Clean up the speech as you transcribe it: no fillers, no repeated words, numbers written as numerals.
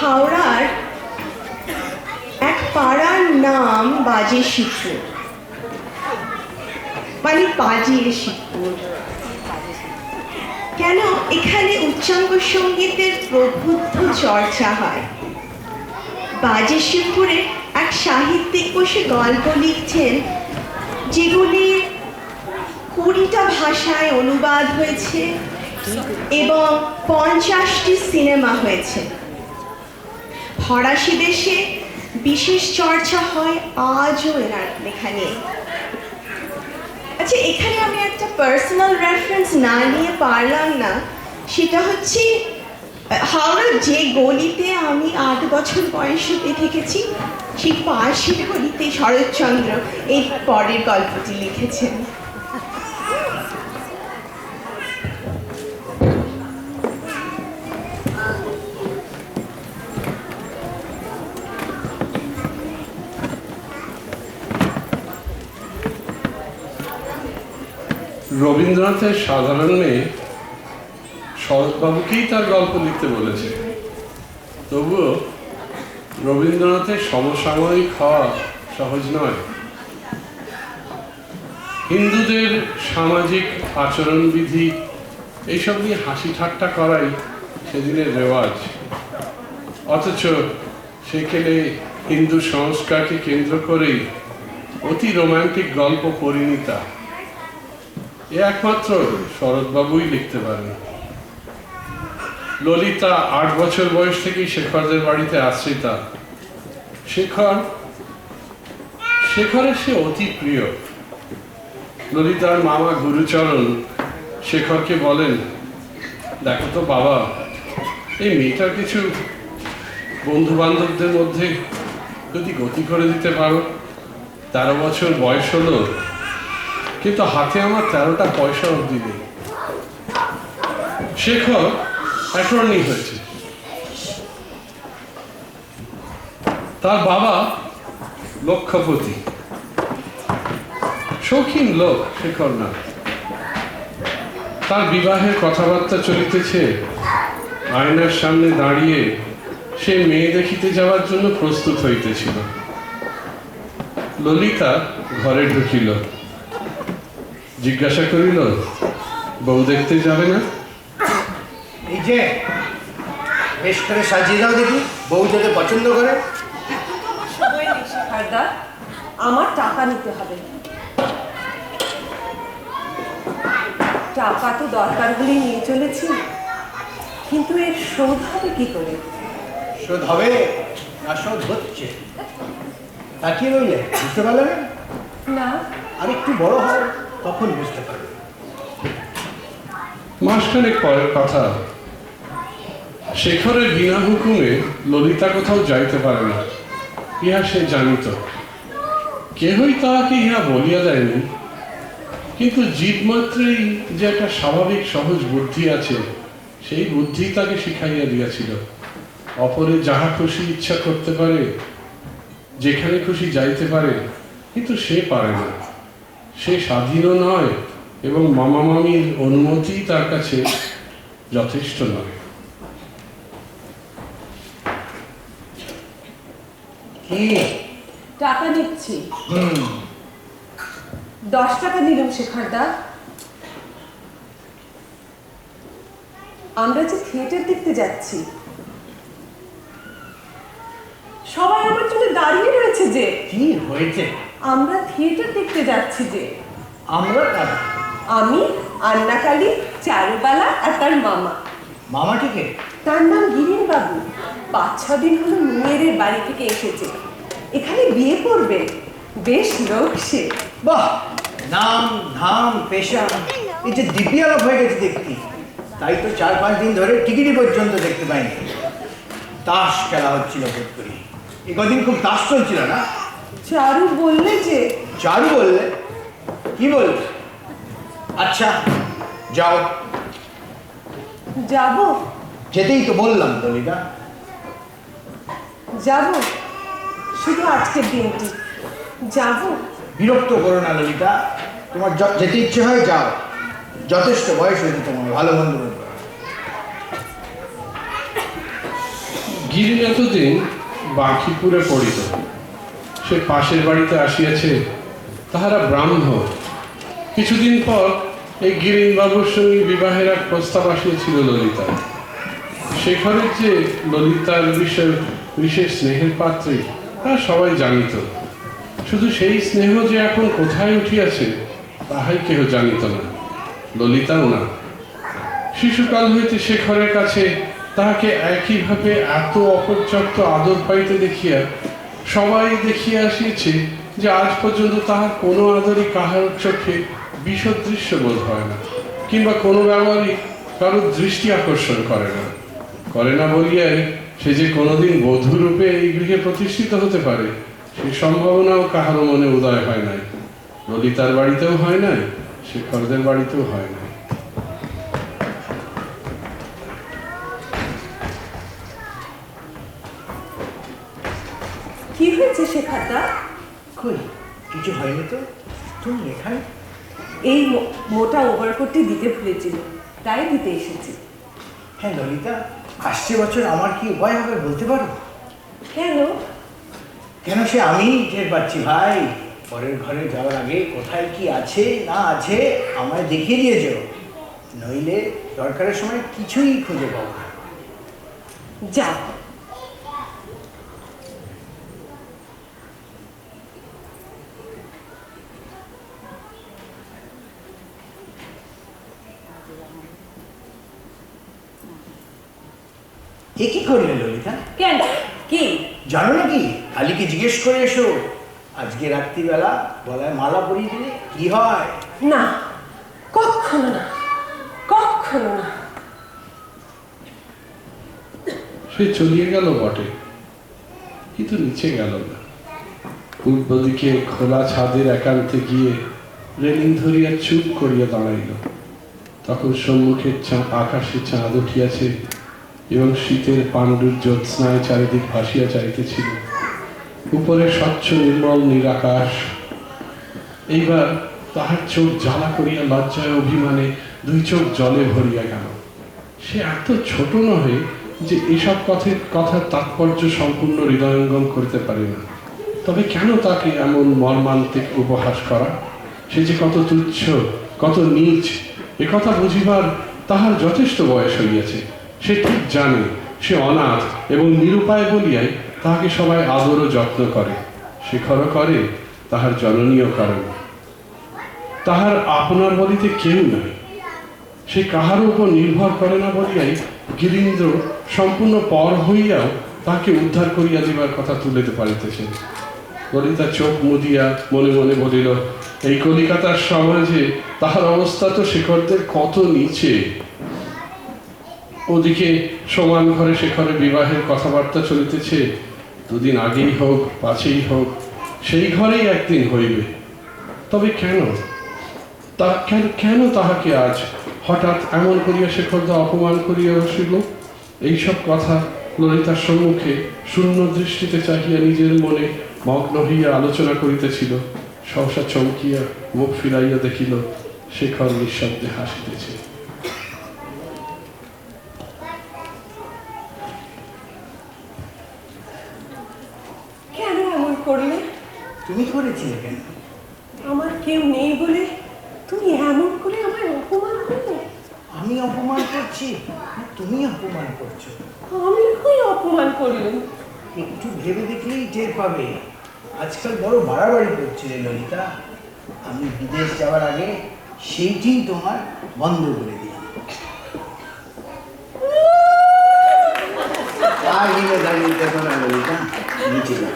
হাওড়ার এক পাড়ার নাম বাজে শিবপুর, মানে বাজিয়ে শিবপুর। কেন এখানে উচ্চাঙ্গ সঙ্গীতের প্রবুদ্ধ চর্চা হয়। বাজে শিবপুরে এক সাহিত্যিক বসে গল্প লিখছেন, যেগুলি 20টা ভাষায় অনুবাদ হয়েছে এবং 50টি সিনেমা হয়েছে। ফরাসি দেশে বিশেষ চর্চা হয় আজও এনার লেখা নিয়ে। আচ্ছা, এখানে আমি একটা পার্সোনাল রেফারেন্স না নিয়ে পারলাম না। সেটা হচ্ছে হাওড়ার যে গলিতে আমি 8 বছর বয়সে থেকেছি, সেই পাশের গলিতে শরৎচন্দ্র এই পরের গল্পটি লিখেছেন। রবীন্দ্রনাথের সাধারণ মেয়ে শরৎবাবুকেই তার গল্প লিখতে বলেছে। তবুও রবীন্দ্রনাথের সমসাময়িক হওয়া সহজ নয়। হিন্দুদের সামাজিক আচরণবিধি এইসব নিয়ে হাসি ঠাট্টা করাই সেদিনের রেওয়াজ, অথচ সেখানে হিন্দু সংস্কারকে কেন্দ্র করেই অতি রোমান্টিক গল্প পরিণীতা। এ একমাত্র শরৎবাবুই লিখতে পারেন। ললিতা 8 বছর বয়স থেকেই শেখরদের বাড়িতে আশ্রিতা। শেখরের সে অতি প্রিয়। ললিতার মামা গুরুচরণ শেখরকে বলেন, দেখো তো বাবা, এই মেয়েটার কিছু বন্ধু বান্ধবদের মধ্যে যদি গতি করে দিতে পারো। 13 বছর বয়স হলো, কিন্তু হাতে আমার 13টা পয়সা অবধি নেই। শেখর অ্যাটর্নি হয়েছে। তার বাবা লক্ষপতি, শৌখিন লোক শেখর না। তার বিবাহের কথাবার্তা চলিতেছে। আয়নার সামনে দাঁড়িয়ে সে মেয়ে দেখিতে যাওয়ার জন্য প্রস্তুত হইতেছিল। ললিতা ঘরে ঢুকিল, জিজ্ঞাসা করিল, বউ দেখতে যাবে না? এই যে বেশ করে সাজিয়ে দাও দেখি, বউ যদি পছন্দ করে। আমার টাকা নিতে হবে। টাকা তো দরকার হলেই নিয়ে চলেছি, কিন্তু এর শোধ হবে কি করে? শোধ হবে না, শোধ হচ্ছে। তাকিয়ে রইলে বুঝতে পারলে না? না, আর একটু বড় হয় তখন বুঝতে পারবে। মাসখানেক পরের কথা। শেখরের বিনা হুকুমে ললিতা কোথাও যাইতে পারে না, ইহা সে জানিত। কেহই তাহাকে ইহা বলিয়া দেয়নি, কিন্তু জীব মাত্রেই যে একটা স্বাভাবিক সহজ বুদ্ধি আছে, সেই বুদ্ধি তাকে শিখাইয়া দিয়াছিল। অপরে যাহা খুশি ইচ্ছা করতে পারে, যেখানে খুশি যাইতে পারে, কিন্তু সে পারে না। সে স্বাধীনও নয় এবং মামা মামির অনুমতি তার কাছে যথেষ্ট নয়। কি টাকা নিচ্ছি। 10 টাকা দিলাম শেখরদা। আমরা যে থিয়েটার দেখতে যাচ্ছি, সবাই আমার জন্য দাঁড়িয়ে রয়েছে যে। কি হয়েছে? আমরা থিয়েটার দেখতে যাচ্ছি যে। আমরা কারা? আমি, আন্নাকালী, চারুবালা আর তার মামা। মামাটিকে? তার নাম গিরিন বাবু। 5-6 দিন হলো মেয়ের বাড়ি থেকে এসেছে, এখানে বিয়ে করবে। বেশ লোক সে। বাহ, নাম ধাম পেশা এই যে দিব্যি আলাপ হয়ে গেছে দেখতি। তাই তো 4-5 দিন ধরে টিকিটি পর্যন্ত দেখতে পাইনি। তাস খেলা হচ্ছিল বোধ করি। এ কদিন খুব তাস চলছিল না? চারু বললে যে। চারু বললে? কি বললে? আচ্ছা যাও। যাব? যেতেই তো বললাম ললিতা। যাব, শুধু আজকের দিনটি যাব। বিরক্ত করো না ললিতা, তোমার যেতে ইচ্ছে হয় যাও। যথেষ্ট বয়স হয়েছে তোমার ভালো মন্দ বলবে। গিরি এতদিন বাঁকিপুরে পড়িত, সে পাশের বাড়িতে আসিয়াছে, তাহারা ব্রাহ্মণ। কিছুদিন পর এই গিরিনবাবুর সঙ্গে বিবাহের এক প্রস্তাব আসিয়াছিল ললিতার। শেখরের যে ললিতার বিষয়ে বিশেষ স্নেহের পাত্রী তা সবাই জানিত, শুধু সেই স্নেহ যে এখন কোথায় উঠিয়াছে তাহাই কেহ জানিত না, ললিতাও না। শিশুকাল হইতে শেখরের কাছে তাহাকে একইভাবে এত অপর্যাপ্ত আদর পাইতে দেখিয়া সবাই দেখিয়া আসিয়াছে যে আজ পর্যন্ত তাহার কোনো আদরই কাহার চোখে বিষদৃশ্য বোধ হয় না, কিংবা কোনো ব্যবহারই কারোর দৃষ্টি আকর্ষণ করে না বলিয়াই সে যে কোনোদিন বধূরূপে এই গৃহে প্রতিষ্ঠিত হতে পারে সে সম্ভাবনাও কাহারও মনে উদয় হয় নাই। ললিতার বাড়িতেও হয় নাই, শেখরদের বাড়িতেও হয় নাই। কি হয়েছে শেখারদা? কই কিছু হয়নি তো, তুমি এখানে? এই মোটা ওভারকোটটি দিতে ভুলেছিল, তাই দিতে এসেছি। হ্যাঁ ললিতা, আসছে বছর আমার কি উপায় হবে বলতে পারো? কেন? কেন সে আমি টের পাচ্ছি ভাই। পরের ঘরে যাওয়ার আগে কোথায় কি আছে না আছে আমায় দেখিয়ে দিয়ে যাও, নইলে দরকারের সময় কিছুই খুঁজে পাবো না। যা। এ কি করলে ললিতা? কেন? কি জানো নাকি, কালীকে জিজ্ঞেস করে এসো। আজকে রাত্রিবেলা গলায় মালা পরিয়ে দিলে কি হয়? না, কখনো না, কখনো না। সে চলিয়ে গেল বটে, কিন্তু নিচে গেল না। পূর্ব দিকে খোলা ছাদের একান্তে গিয়ে রেলিং ধরিয়া চুপ করিয়া দাঁড়াইল। তখন সম্মুখে আকাশে চাঁদ উঠিয়াছে এবং শীতের পাণ্ডুর জ্যোৎস্নায় চারিদিক ভাসিয়া যাইতেছিল। উপরে স্বচ্ছ নির্মল নিরাকাশ। এইবার তাহার চোখ জ্বালা করিয়া লজ্জায় অভিমানে দুই চোখ জলে ভরিয়া গেল। সে এত ছোট নহে যে এসব কথার তাৎপর্য সম্পূর্ণ হৃদয়ঙ্গম করতে পারে না। তবে কেন তাকে এমন মর্মান্তিক উপহাস করা? সে যে কত তুচ্ছ, কত নীচ, একথা বুঝিবার তাহার যথেষ্ট বয়স হইয়াছে। সে ঠিক জানে সে অনাথ এবং নিরুপায় বলিয়াই তাহাকে সবাই আদর ও যত্ন করে। শেখরও করে, তাহার জননীয় কারণ। তাহার আপনার বলিতে কেউ নাই, সে কাহার উপর নির্ভর করে না বলিয়াই গিরীন্দ্র সম্পূর্ণ পর হইয়াও তাহাকে উদ্ধার করিয়া দিবার কথা তুলিতে পারিতেছেন। ললিতা চোখ মুদিয়া মনে মনে বলিল, এই কলিকাতার সমাজে তাহার অবস্থা তো শেখরদের কত নিচে। ওদিকে সমান ঘরে শেখরের বিবাহের কথাবার্তা চলিতেছে। দুদিন আগেই হোক পাছেই হোক সেই ঘরেই একদিন হইবে। তবে কেন তাহাকে আজ হঠাৎ এমন করিয়া শেখরদা অপমান করিয়া বসিল? এইসব কথা ললিতার সম্মুখে শূন্য দৃষ্টিতে চাহিয়া নিজের মনে মগ্ন হইয়া আলোচনা করিতেছিল। সহসা চমকিয়া মুখ ফিরাইয়া দেখিল শেখর নিঃশব্দে হাসিতেছে। কেন এমন করলে? তুমি করেছিলে কেন? আমার কেউ নেই বলে তুমি এমন করে আমায় অপমান করলে? আমি অপমান করছি না তুমি অপমান করছো? আমি কই অপমান করলাম? একটু ভেবে দেখলেই টের পাবে। আজকাল বড় বাড়াবাড়ি করছে রে ললিতা। আমি বিদেশ যাওয়ার আগে সেইটি তোমার বন্ধ করে দিলাম। আর দাঁড়িয়ে দেখো না ললিতা, নিচে যাও।